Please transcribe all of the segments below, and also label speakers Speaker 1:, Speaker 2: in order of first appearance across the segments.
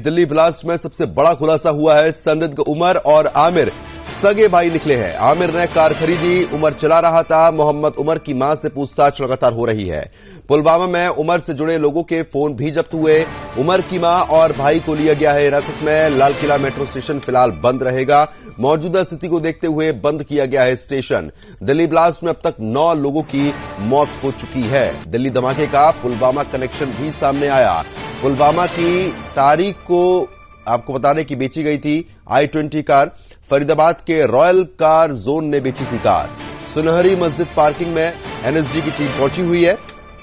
Speaker 1: Delhi blast में सबसे बड़ा खुलासा हुआ है। संदिग्ध उमर और आमिर सगे भाई निकले हैं। आमिर ने कार खरीदी, उमर चला रहा था। मोहम्मद उमर की मां से पूछताछ लगातार हो रही है। पुलवामा में उमर से जुड़े लोगों के फोन भी जब्त हुए। उमर की मां और भाई को लिया गया है हिरासत में। लाल किला मेट्रो स्टेशन फिलहाल बंद रहेगा। मौजूदा स्थिति को देखते हुए बंद किया गया है स्टेशन। दिल्ली ब्लास्ट में अब तक 9 लोगों की मौत हो चुकी है। दिल्ली धमाके का पुलवामा कनेक्शन भी सामने आया। पुलवामा की तारीख को आपको बताने की बेची गई थी i20 कार। फरीदाबाद के रॉयल कार जोन ने बेची थी कार। सुनहरी मस्जिद पार्किंग में एनएसजी की टीम पहुंची हुई है।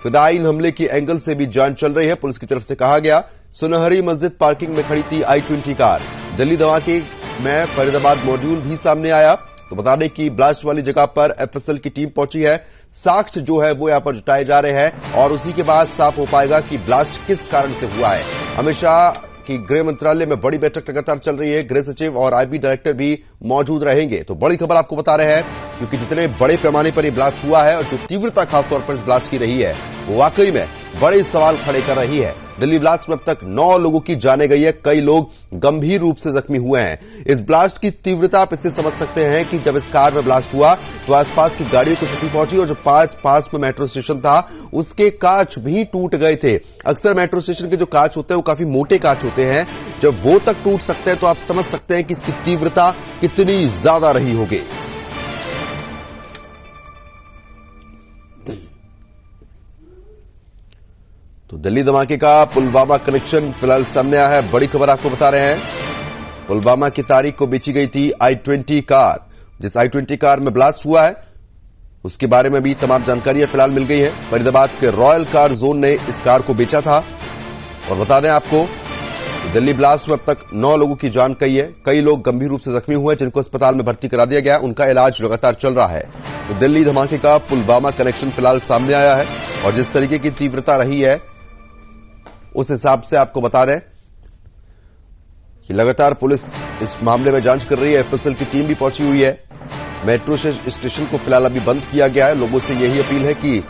Speaker 1: फिदायीन हमले की एंगल से भी जांच चल रही है। पुलिस की तरफ से कहा गया सुनहरी मस्जिद पार्किंग में खड़ी थी i20 कार। दिल्ली धमाके में फरीदाबाद मॉड्यूल भी सामने आया। तो बता दें कि ब्लास्ट वाली जगह पर एफएसएल की टीम पहुंची है। साक्ष्य जो है वो यहां पर जुटाए जा रहे हैं और उसी के बाद साफ हो पाएगा कि ब्लास्ट किस कारण से हुआ है। अमित शाह की गृह मंत्रालय में बड़ी बैठक लगातार चल रही है। गृह सचिव और आईबी डायरेक्टर भी मौजूद रहेंगे। तो बड़ी खबर आपको बता रहे हैं क्योंकि जितने बड़े पैमाने पर यह ब्लास्ट हुआ है और जो तीव्रता खासतौर पर इस ब्लास्ट की रही है वो वाकई में बड़े सवाल खड़े कर रही है। दिल्ली ब्लास्ट में अब तक 9 लोगों की जाने गई है। कई लोग गंभीर रूप से जख्मी हुए हैं। इस ब्लास्ट की तीव्रता आप इससे समझ सकते हैं कि जब इस कार में ब्लास्ट हुआ तो आसपास की गाड़ियों को क्षति पहुंची और जो पास में मेट्रो स्टेशन था उसके कांच भी टूट गए थे। अक्सर मेट्रो स्टेशन के जो कांच होते हैं वो काफी मोटे कांच होते हैं। जब वो तक टूट सकते हैं तो आप समझ सकते हैं कि इसकी तीव्रता कितनी ज्यादा रही होगी। तो दिल्ली धमाके का पुलवामा कनेक्शन फिलहाल सामने आया है। बड़ी खबर आपको बता रहे हैं। पुलवामा की तारीख को बेची गई थी i20 कार। जिस i20 कार में ब्लास्ट हुआ है उसके बारे में भी तमाम जानकारियां फिलहाल मिल गई हैं। फरीदाबाद के रॉयल कार जोन ने इस कार को बेचा था। और बता दें आपको दिल्ली ब्लास्ट में अब तक 9 लोगों की जान गई है। कई लोग गंभीर रूप से जख्मी हुए जिनको अस्पताल में भर्ती करा दिया गया। उनका इलाज लगातार चल रहा है। तो दिल्ली धमाके का पुलवामा कनेक्शन फिलहाल सामने आया है और जिस तरीके की तीव्रता रही है उस हिसाब से आपको बता दें कि लगातार पुलिस इस मामले में जांच कर रही है। एफएसएल की टीम भी पहुंची हुई है। मेट्रो स्टेशन को फिलहाल अभी बंद किया गया है। लोगों से यही अपील है कि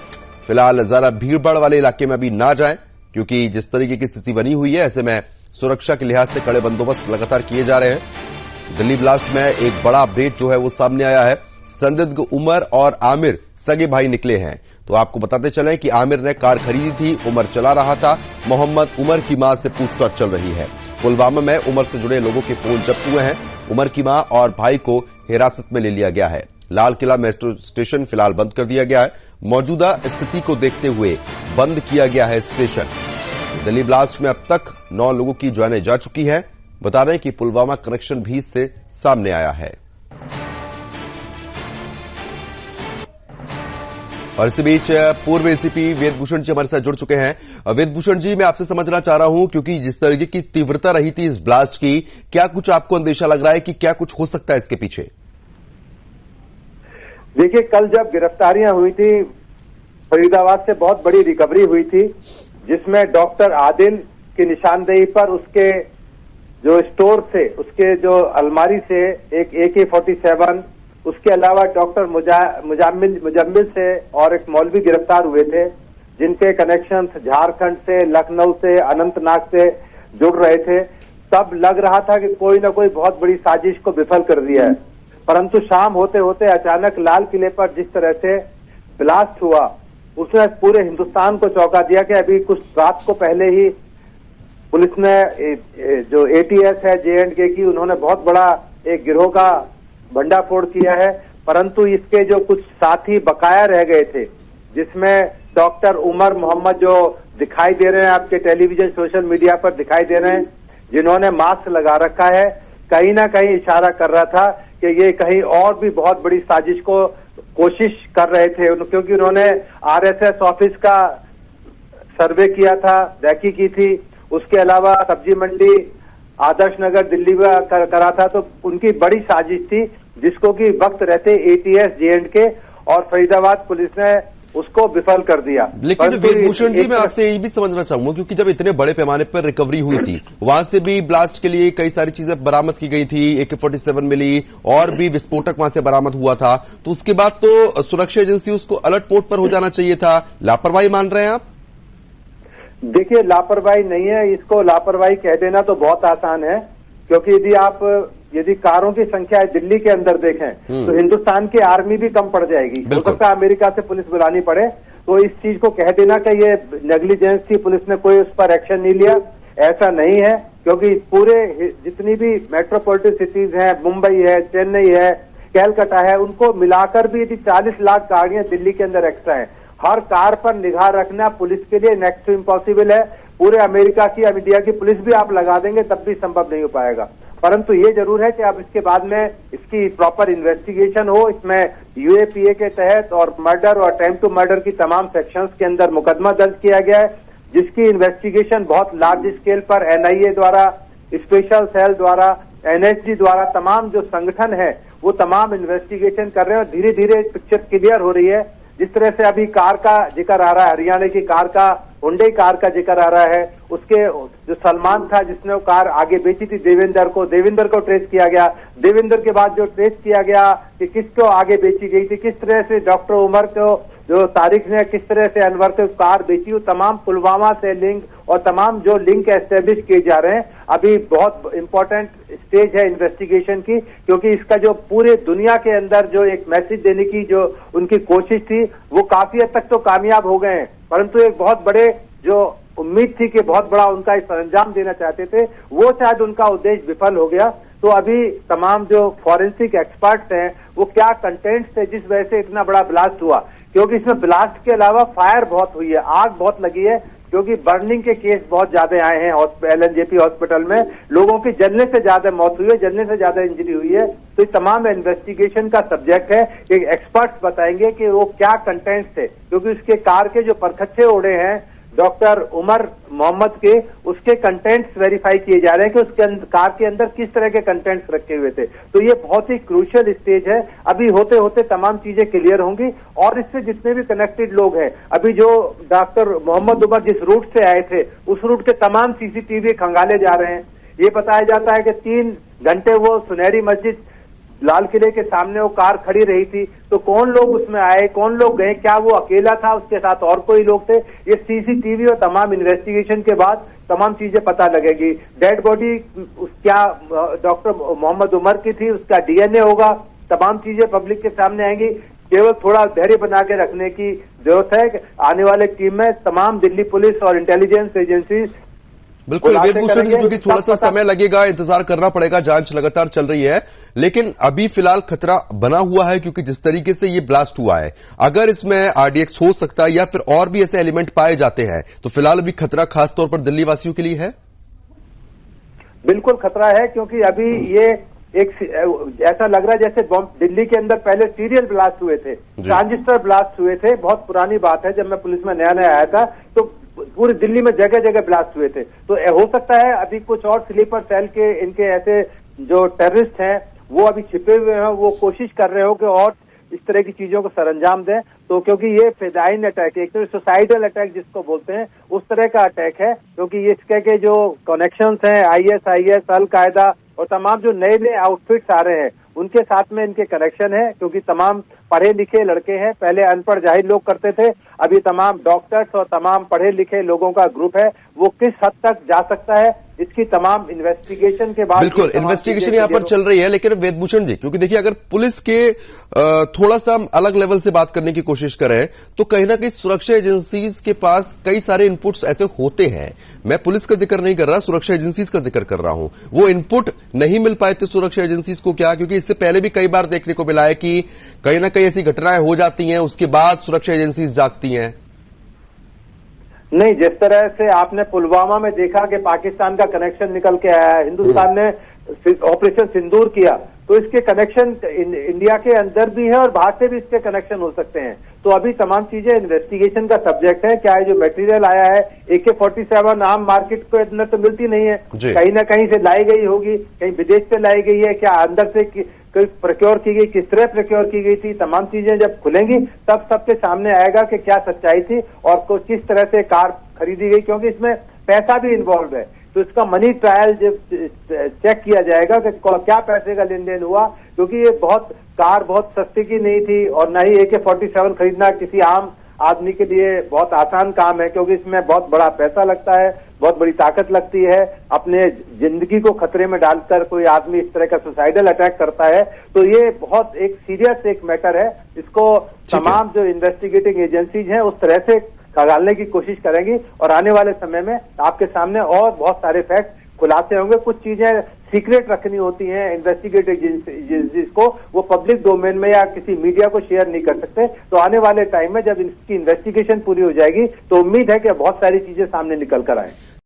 Speaker 1: फिलहाल जरा भीड़भाड़ वाले इलाके में अभी ना जाएं क्योंकि जिस तरीके की स्थिति बनी हुई है ऐसे में सुरक्षा के लिहाज से कड़े बंदोबस्त लगातार किए जा रहे हैं। दिल्ली ब्लास्ट में एक बड़ा अपडेट जो है वो सामने आया है। संदिग्ध उमर और आमिर सगे भाई निकले हैं। तो आपको बताते चलें कि आमिर ने कार खरीदी थी, उमर चला रहा था। मोहम्मद उमर की मां से पूछताछ चल रही है। पुलवामा में उमर से जुड़े लोगों के फोन जब्त हुए हैं। उमर की मां और भाई को हिरासत में ले लिया गया है। लाल किला मेट्रो स्टेशन फिलहाल बंद कर दिया गया है। मौजूदा स्थिति को देखते हुए बंद किया गया है स्टेशन। दिल्ली ब्लास्ट में अब तक 9 लोगों की जानें जा चुकी है। बता रहे हैं कि पुलवामा कनेक्शन भी इससे सामने आया है। और इसी बीच पूर्व एसीपी वेदभूषण जी हमारे साथ जुड़ चुके हैं। वेदभूषण जी, मैं आपसे समझना चाह रहा हूं क्योंकि जिस तरीके की तीव्रता रही थी इस ब्लास्ट की, क्या कुछ आपको अंदेशा लग रहा है कि क्या कुछ हो सकता है इसके पीछे?
Speaker 2: देखिए, कल जब गिरफ्तारियां हुई थी फरीदाबाद से बहुत बड़ी रिकवरी हुई थी जिसमें डॉक्टर आदिल की निशानदेही पर उसके जो स्टोर से उसके जो अलमारी से एक AK-47, उसके अलावा डॉक्टर मुजम्मिल से और एक मौलवी गिरफ्तार हुए थे जिनके कनेक्शन झारखंड से, लखनऊ से, अनंतनाग से जुड़ रहे थे। तब लग रहा था कि कोई ना कोई बहुत बड़ी साजिश को विफल कर दिया है। परंतु शाम होते होते अचानक लाल किले पर जिस तरह से ब्लास्ट हुआ उसने पूरे हिंदुस्तान को चौंका दिया कि अभी कुछ रात को पहले ही पुलिस ने जो ATS है J&K की, उन्होंने बहुत बड़ा एक गिरोह का भंडाफोड़ किया है। परंतु इसके जो कुछ साथी बकाया रह गए थे जिसमें डॉक्टर उमर मोहम्मद जो दिखाई दे रहे हैं आपके टेलीविजन सोशल मीडिया पर दिखाई दे रहे हैं, जिन्होंने मास्क लगा रखा है, कहीं ना कहीं इशारा कर रहा था कि ये कहीं और भी बहुत बड़ी साजिश को कोशिश कर रहे थे क्योंकि उन्होंने RSS ऑफिस का सर्वे किया था, रैकी की थी। उसके अलावा सब्जी मंडी आदर्श नगर दिल्ली में करा था। तो उनकी बड़ी साजिश थी जिसको कि वक्त रहते ATS J&K और फरीदाबाद पुलिस ने उसको विफल कर दिया।
Speaker 1: लेकिन वेदभूषण जी, मैं आपसे यही भी समझना चाहूंगा क्योंकि जब इतने बड़े पैमाने पर रिकवरी हुई थी वहां से भी ब्लास्ट के लिए कई सारी चीजें बरामद की गई थी। AK-47 मिली और भी विस्फोटक वहां से बरामद हुआ था। तो उसके बाद तो सुरक्षा एजेंसी उसको अलर्ट मोड पर हो जाना चाहिए था। लापरवाही मान रहे हैं आप?
Speaker 2: देखिए, लापरवाही नहीं है, इसको लापरवाही कह देना तो बहुत आसान है, क्योंकि यदि कारों की संख्या दिल्ली के अंदर देखें तो हिंदुस्तान की आर्मी भी कम पड़ जाएगी। हो सकता है अमेरिका से पुलिस बुलानी पड़े। तो इस चीज को कह देना कि ये नेग्लिजेंस थी, पुलिस ने कोई उस पर एक्शन नहीं लिया, ऐसा नहीं है। क्योंकि पूरे जितनी भी मेट्रोपॉलिटन सिटीज हैं, मुंबई है, चेन्नई है, कैलकाटा है, उनको मिलाकर भी यदि 40 लाख गाड़ियां दिल्ली के अंदर एक्स्ट्रा हैं, हर कार पर निगाह रखना पुलिस के लिए नेक्स्ट टू इम्पॉसिबल है। पूरे अमेरिका की या इंडिया की पुलिस भी आप लगा देंगे तब भी संभव नहीं हो पाएगा। परंतु ये जरूर है कि अब इसके बाद में इसकी प्रॉपर इन्वेस्टिगेशन हो। इसमें यूएपीए के तहत और मर्डर और अटेम्प्ट टू मर्डर की तमाम सेक्शंस के अंदर मुकदमा दर्ज किया गया है, जिसकी इन्वेस्टिगेशन बहुत लार्ज स्केल पर एनआईए द्वारा, स्पेशल सेल द्वारा, एनएसजी द्वारा, तमाम जो संगठन है वो तमाम इन्वेस्टिगेशन कर रहे हैं और धीरे धीरे पिक्चर क्लियर हो रही है। जिस तरह से अभी कार का जिक्र आ रहा है, हरियाणा की कार का, हुंडई कार का जिक्र आ रहा है, उसके जो सलमान था जिसने वो कार आगे बेची थी देवेंद्र को ट्रेस किया गया। देवेंद्र के बाद जो ट्रेस किया गया कि किसको आगे बेची गई थी, किस तरह से डॉक्टर उमर को जो तारिक ने किस तरह से अनवर को कार बेची, वो तमाम पुलवामा से लिंक और तमाम जो लिंक एस्टेब्लिश किए जा रहे हैं। अभी बहुत इंपॉर्टेंट स्टेज है इन्वेस्टिगेशन की, क्योंकि इसका जो पूरे दुनिया के अंदर जो एक मैसेज देने की जो उनकी कोशिश थी वो काफी हद तक तो कामयाब हो गए हैं, परंतु एक बहुत बड़े जो उम्मीद थी कि बहुत बड़ा उनका इस अंजाम देना चाहते थे, वो शायद उनका उद्देश्य विफल हो गया। तो अभी तमाम जो फॉरेंसिक एक्सपर्ट्स हैं वो क्या कंटेंट्स थे जिस वजह से इतना बड़ा ब्लास्ट हुआ, क्योंकि इसमें ब्लास्ट के अलावा फायर बहुत हुई है, आग बहुत लगी है, क्योंकि बर्निंग के केस बहुत ज्यादा आए हैं एलएनजेपी हॉस्पिटल में, लोगों की जलने से ज्यादा मौत हुई है, जलने से ज्यादा इंजरी हुई है। तो ये तमाम इन्वेस्टिगेशन का सब्जेक्ट है कि एक्सपर्ट्स बताएंगे कि वो क्या कंटेंट्स थे, क्योंकि उसके कार के जो परखच्चे उड़े हैं डॉक्टर उमर मोहम्मद के, उसके कंटेंट्स वेरीफाई किए जा रहे हैं कि उसके कार के अंदर किस तरह के कंटेंट्स रखे हुए थे। तो ये बहुत ही क्रूशियल स्टेज है, अभी होते होते तमाम चीजें क्लियर होंगी। और इससे जितने भी कनेक्टेड लोग हैं, अभी जो डॉक्टर मोहम्मद उमर जिस रूट से आए थे उस रूट के तमाम सीसीटीवी खंगाले जा रहे हैं। ये बताया जाता है कि 3 घंटे वो सुनहरी मस्जिद लाल किले के सामने वो कार खड़ी रही थी, तो कौन लोग उसमें आए, कौन लोग गए, क्या वो अकेला था, उसके साथ और कोई लोग थे, ये सीसीटीवी और तमाम इन्वेस्टिगेशन के बाद तमाम चीजें पता लगेगी। डेड बॉडी क्या डॉक्टर मोहम्मद उमर की थी, उसका डीएनए होगा, तमाम चीजें पब्लिक के सामने आएंगी। केवल थोड़ा धैर्य बना के रखने की जरूरत है। आने वाले टीम में तमाम दिल्ली पुलिस और इंटेलिजेंस एजेंसी
Speaker 1: बिल्कुल वेदभूषण जी, क्योंकि थोड़ा सा समय लगेगा, इंतजार करना पड़ेगा, जांच लगातार चल रही है, लेकिन अभी फिलहाल खतरा बना हुआ है क्योंकि जिस तरीके से ये ब्लास्ट हुआ है, अगर इसमें आरडीएक्स हो सकता है या फिर और भी ऐसे एलिमेंट पाए जाते हैं तो फिलहाल अभी खतरा खासतौर पर दिल्ली वासियों के लिए है।
Speaker 2: बिल्कुल खतरा है, क्योंकि अभी ये एक ऐसा लग रहा है जैसे दिल्ली के अंदर पहले सीरियल ब्लास्ट हुए थे, ट्रांजिस्टर ब्लास्ट हुए थे। बहुत पुरानी बात है, जब मैं पुलिस में नया आया था तो पूरी दिल्ली में जगह जगह ब्लास्ट हुए थे। तो हो सकता है अभी कुछ और स्लीपर सेल के इनके ऐसे जो टेररिस्ट हैं वो अभी छिपे हुए हैं, वो कोशिश कर रहे हो कि और इस तरह की चीजों को सरंजाम दें। तो क्योंकि ये फिदाइन अटैक, एक तो सुसाइडल अटैक जिसको बोलते हैं, उस तरह का अटैक है, क्योंकि इसके के जो कनेक्शंस हैं आईएसआईएस, अलकायदा और तमाम जो नए नए आउटफिट्स आ रहे हैं उनके साथ में इनके कनेक्शन है, क्योंकि तमाम पढ़े लिखे लड़के हैं। पहले अनपढ़ जाहिर लोग करते थे, अभी तमाम डॉक्टर्स और तमाम पढ़े लिखे लोगों का ग्रुप है। वो किस हद तक जा सकता है इसकी तमाम इन्वेस्टिगेशन के बाद,
Speaker 1: बिल्कुल इन्वेस्टिगेशन यहां पर चल रही है। लेकिन वेदभूषण जी, क्योंकि देखिए अगर पुलिस के थोड़ा सा हम अलग लेवल से बात करने की कोशिश करें तो कहीं ना कहीं सुरक्षा एजेंसीज के पास कई सारे इनपुट्स ऐसे होते हैं। मैं पुलिस का जिक्र नहीं कर रहा, सुरक्षा एजेंसीज का जिक्र कर रहा हूं। वो इनपुट नहीं मिल पाए थे सुरक्षा एजेंसीज को, क्या? क्योंकि इससे पहले भी कई बार देखने को मिला है कि कहीं ना कहीं ऐसी घटनाएं हो जाती हैं, उसके बाद सुरक्षा एजेंसीज जागती हैं।
Speaker 2: नहीं, जिस तरह से आपने पुलवामा में देखा कि पाकिस्तान का कनेक्शन निकल के आया, हिंदुस्तान ने ऑपरेशन सिंदूर किया, तो इसके कनेक्शन इंडिया के अंदर भी है और बाहर से भी इसके कनेक्शन हो सकते हैं। तो अभी तमाम चीजें इन्वेस्टिगेशन का सब्जेक्ट है। क्या है जो मटेरियल आया है AK-47 आम मार्केट के अंदर तो मिलती नहीं है, कहीं ना कहीं से लाई गई होगी, कहीं विदेश से लाई गई है, क्या अंदर से कोई प्रोक्योर की गई, किस तरह प्रोक्योर की गई थी, तमाम चीजें जब खुलेंगी तब सबके सामने आएगा कि क्या सच्चाई थी और किस तरह से कार खरीदी गई, क्योंकि इसमें पैसा भी इन्वॉल्व है। तो इसका मनी ट्रायल जब चेक किया जाएगा कि क्या पैसे का लेन देन हुआ, क्योंकि ये कार बहुत सस्ती की नहीं थी और न ही AK-47 खरीदना किसी आम आदमी के लिए बहुत आसान काम है, क्योंकि इसमें बहुत बड़ा पैसा लगता है, बहुत बड़ी ताकत लगती है। अपने जिंदगी को खतरे में डालकर कोई आदमी इस तरह का सुसाइडल अटैक करता है, तो ये बहुत एक सीरियस एक मैटर है। इसको तमाम जो इन्वेस्टिगेटिंग एजेंसीज हैं उस तरह से खंगालने की कोशिश करेंगी और आने वाले समय में आपके सामने और बहुत सारे फैक्ट खुलासे होंगे। कुछ चीजें सीक्रेट रखनी होती हैं इन्वेस्टिगेटिव एजेंसीज को, वो पब्लिक डोमेन में या किसी मीडिया को शेयर नहीं कर सकते। तो आने वाले टाइम में जब इसकी इन्वेस्टिगेशन पूरी हो जाएगी तो उम्मीद है कि बहुत सारी चीजें सामने निकल कर आए।